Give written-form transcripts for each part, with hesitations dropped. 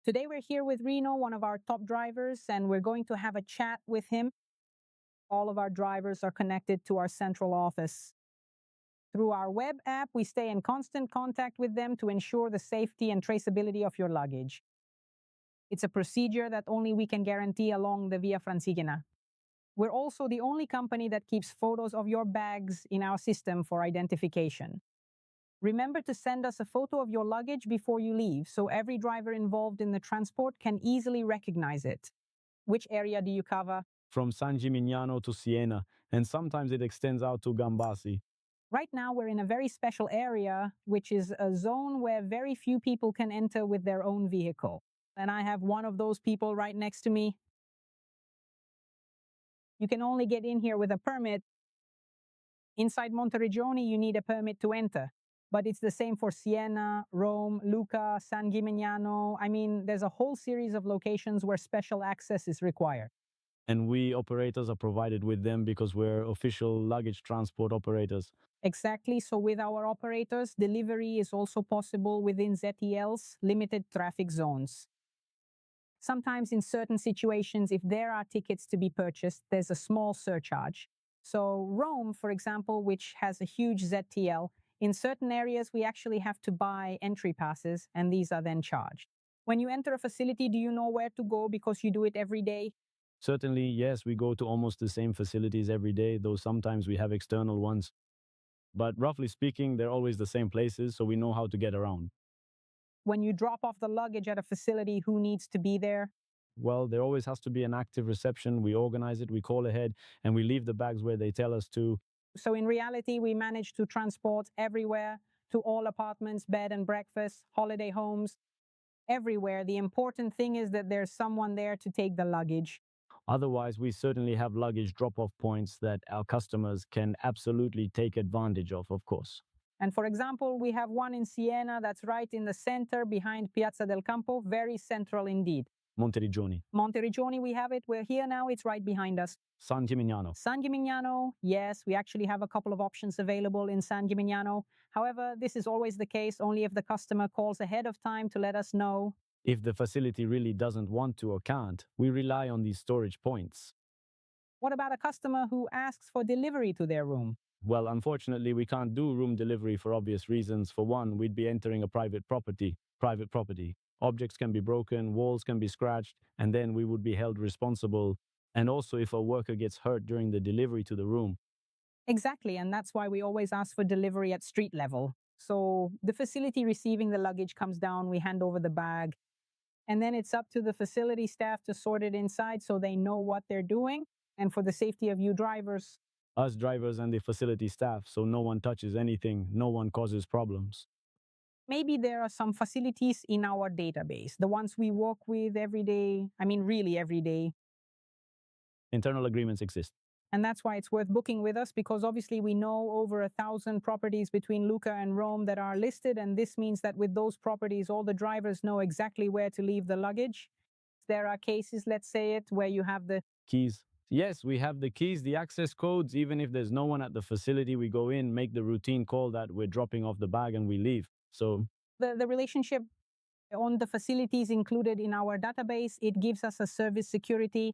Today we're here with Rino, one of our top drivers, and we're going to have a chat with him. All of our drivers are connected to our central office. Through our web app, we stay in constant contact with them to ensure the safety and traceability of your luggage. It's a procedure that only we can guarantee along the Via Francigena. We're also the only company that keeps photos of your bags in our system for identification. Remember to send us a photo of your luggage before you leave, so every driver involved in the transport can easily recognize it. Which area do you cover? From San Gimignano to Siena, and sometimes it extends out to Gambassi. Right now, we're in a very special area, which is a zone where very few people can enter with their own vehicle. And I have one of those people right next to me. You can only get in here with a permit. Inside Monteriggioni, you need a permit to enter. But it's the same for Siena, Rome, Lucca, San Gimignano. I mean, there's a whole series of locations where special access is required. And we operators are provided with them because we're official luggage transport operators. Exactly. So with our operators, delivery is also possible within ZTL's limited traffic zones. Sometimes in certain situations, if there are tickets to be purchased, there's a small surcharge. So Rome, for example, which has a huge ZTL, in certain areas, we actually have to buy entry passes, and these are then charged. When you enter a facility, do you know where to go because you do it every day? Certainly, yes, we go to almost the same facilities every day, though sometimes we have external ones. But roughly speaking, they're always the same places, so we know how to get around. When you drop off the luggage at a facility, who needs to be there? Well, there always has to be an active reception. We organize it, we call ahead, and we leave the bags where they tell us to. So in reality, we manage to transport everywhere, to all apartments, bed and breakfast, holiday homes, everywhere. The important thing is that there's someone there to take the luggage. Otherwise, we certainly have luggage drop-off points that our customers can absolutely take advantage of course. And for example, we have one in Siena that's right in the center behind Piazza del Campo, very central indeed. Monteriggioni. Monteriggioni, we have it. We're here now. It's right behind us. San Gimignano. San Gimignano, yes, we actually have a couple of options available in San Gimignano. However, this is always the case only if the customer calls ahead of time to let us know. If the facility really doesn't want to or can't, we rely on these storage points. What about a customer who asks for delivery to their room? Well, unfortunately, we can't do room delivery for obvious reasons. For one, we'd be entering a private property. Objects can be broken, walls can be scratched, and then we would be held responsible. And also if a worker gets hurt during the delivery to the room. Exactly, and that's why we always ask for delivery at street level. So the facility receiving the luggage comes down, we hand over the bag, and then it's up to the facility staff to sort it inside so they know what they're doing. And for the safety of you drivers, Us drivers and the facility staff, so no one touches anything, no one causes problems. maybe there are some facilities in our database, the ones we work with every day, really every day. Internal agreements exist. And that's why it's worth booking with us, because obviously we know over 1,000 properties between Lucca and Rome that are listed. And this means that with those properties, all the drivers know exactly where to leave the luggage. There are cases, let's say it, where you have the Keys. Yes, we have the keys, the access codes. Even if there's no one at the facility, we go in, make the routine call that we're dropping off the bag and we leave. So the relationship on the facilities included in our database. It gives us a service security,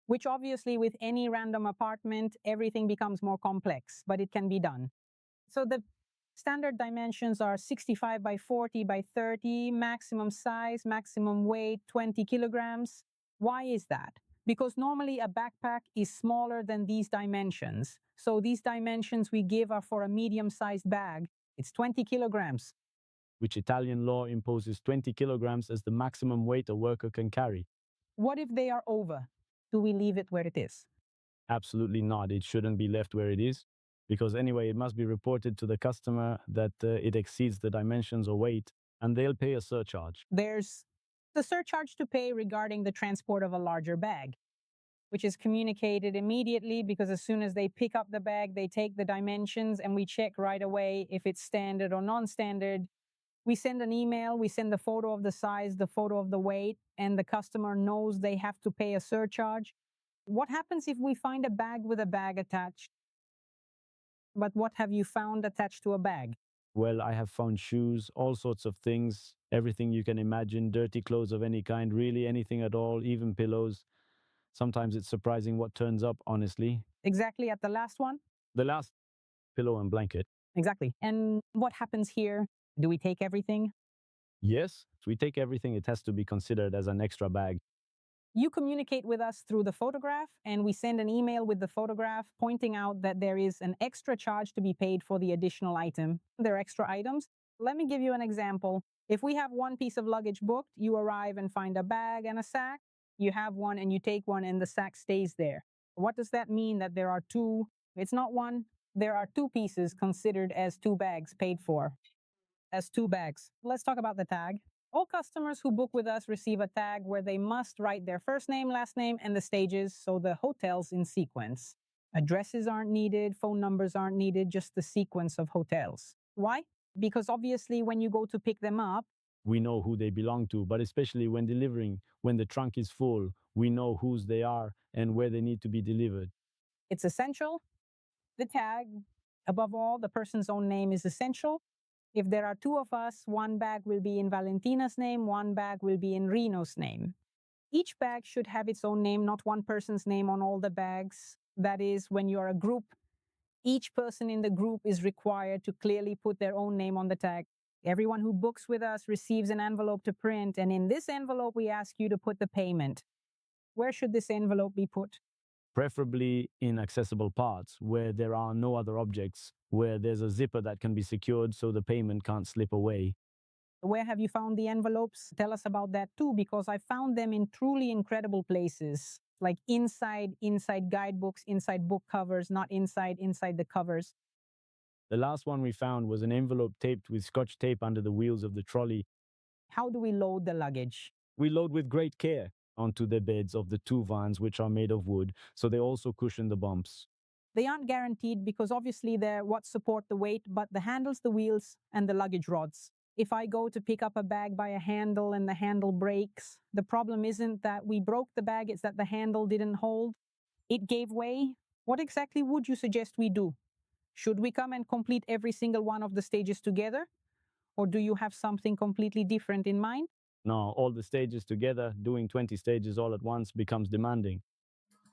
which obviously with any random apartment, everything becomes more complex, but it can be done. So the standard dimensions are 65 by 40 by 30, maximum size, maximum weight, 20 kilograms. Why is that? Because normally a backpack is smaller than these dimensions. So these dimensions we give are for a medium-sized bag. It's 20 kilograms. which Italian law imposes 20 kilograms as the maximum weight a worker can carry. What if they are over? Do we leave it where it is? Absolutely not. It shouldn't be left where it is, because anyway, it must be reported to the customer that it exceeds the dimensions or weight, and they'll pay a surcharge. There's the surcharge to pay regarding the transport of a larger bag, which is communicated immediately, because as soon as they pick up the bag, they take the dimensions and we check right away if it's standard or non-standard. We send an email, we send the photo of the size, the photo of the weight, and the customer knows they have to pay a surcharge. What happens if we find a bag with a bag attached? But what have you found attached to a bag? Well, I have found shoes, all sorts of things, everything you can imagine, dirty clothes of any kind, really anything at all, even pillows. Sometimes it's surprising what turns up, honestly. Exactly at the last one? The last pillow and blanket. Exactly. And what happens here? Do we take everything? Yes, we take everything. It has to be considered as an extra bag. You communicate with us through the photograph, and we send an email with the photograph pointing out that there is an extra charge to be paid for the additional item. There are extra items. Let me give you an example. If we have one piece of luggage booked, you arrive and find a bag and a sack. You have one and you take one, and the sack stays there. What does that mean? That there are two? It's not one. There are two pieces considered as two bags paid for. As two bags. Let's talk about the tag. All customers who book with us receive a tag where they must write their first name, last name, and the stages, so the hotels in sequence. Addresses aren't needed, phone numbers aren't needed, just the sequence of hotels. Why? Because obviously, when you go to pick them up, we know who they belong to, but especially when delivering, when the trunk is full, we know whose they are and where they need to be delivered. It's essential. The tag, above all, the person's own name is essential. If there are two of us, one bag will be in Valentina's name, one bag will be in Rino's name. Each bag should have its own name, not one person's name on all the bags. That is, when you're a group, each person in the group is required to clearly put their own name on the tag. Everyone who books with us receives an envelope to print, and in this envelope, we ask you to put the payment. Where should this envelope be put? Preferably in accessible parts where there are no other objects, where there's a zipper that can be secured so the payment can't slip away. Where have you found the envelopes? Tell us about that too, because I found them in truly incredible places, like inside guidebooks, inside book covers, not inside the covers. The last one we found was an envelope taped with scotch tape under the wheels of the trolley. How do we load the luggage? We load with great care onto the beds of the two vans, which are made of wood, so they also cushion the bumps. They aren't guaranteed because obviously they're what support the weight, but the handles, the wheels, and the luggage rods. If I go to pick up a bag by a handle and the handle breaks, the problem isn't that we broke the bag, it's that the handle didn't hold. It gave way. What exactly would you suggest we do? Should we come and complete every single one of the stages together? Or do you have something completely different in mind? No, all the stages together, doing 20 stages all at once becomes demanding.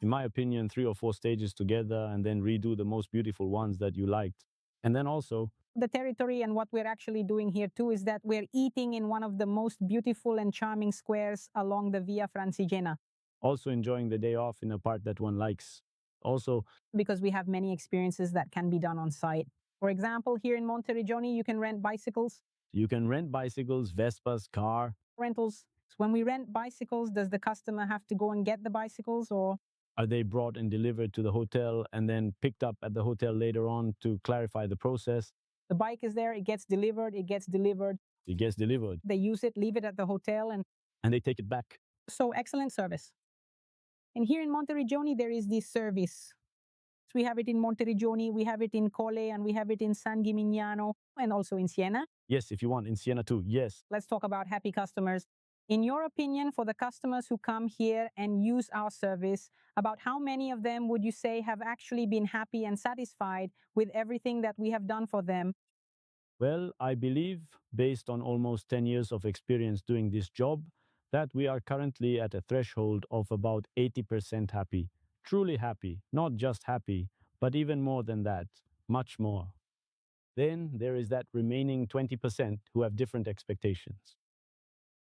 In my opinion, 3 or 4 stages together and then redo the most beautiful ones that you liked. And then also, the territory and what we're actually doing here too is that we're eating in one of the most beautiful and charming squares along the Via Francigena. Also enjoying the day off in a part that one likes. Also, because we have many experiences that can be done on site. For example, here in Monteriggioni, you can rent bicycles. You can rent bicycles, Vespas, car. Rentals. So when we rent bicycles, does the customer have to go and get the bicycles, or are they brought and delivered to the hotel and then picked up at the hotel later on to clarify the process? The bike is there, it gets delivered. It gets delivered. They use it, leave it at the hotel, and they take it back. So excellent service. And here in Monteriggioni, there is this service. So we have it in Monteriggioni, we have it in Colle, and we have it in San Gimignano, and also in Siena. Yes, if you want, in Siena too, yes. Let's talk about happy customers. In your opinion, for the customers who come here and use our service, about how many of them would you say have actually been happy and satisfied with everything that we have done for them? Well, I believe, based on almost 10 years of experience doing this job, that we are currently at a threshold of about 80% happy. Truly happy, not just happy, but even more than that, much more. Then there is that remaining 20% who have different expectations.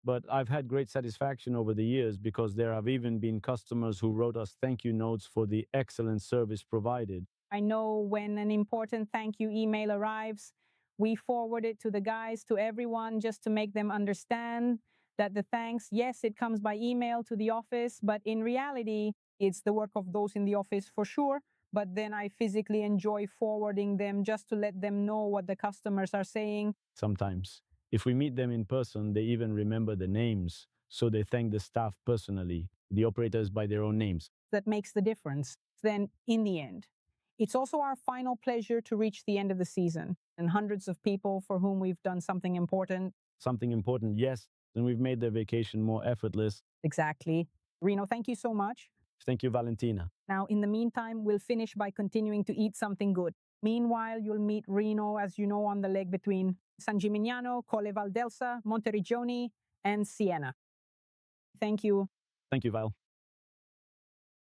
But I've had great satisfaction over the years because there have even been customers who wrote us thank you notes for the excellent service provided. I know when an important thank you email arrives, we forward it to the guys, to everyone, just to make them understand that the thanks, yes, it comes by email to the office, but in reality, it's the work of those in the office for sure. But then I physically enjoy forwarding them just to let them know what the customers are saying. Sometimes, if we meet them in person, they even remember the names, so they thank the staff personally, the operators by their own names. That makes the difference. Then, in the end, it's also our final pleasure to reach the end of the season and hundreds of people for whom we've done something important. Something important, yes, and we've made their vacation more effortless. Exactly. Rino, thank you so much. Thank you, Valentina. Now, in the meantime, we'll finish by continuing to eat something good. Meanwhile, you'll meet Rino, as you know, on the leg between San Gimignano, Colle Valdelsa, Monteriggioni, and Siena. Thank you. Thank you, Val.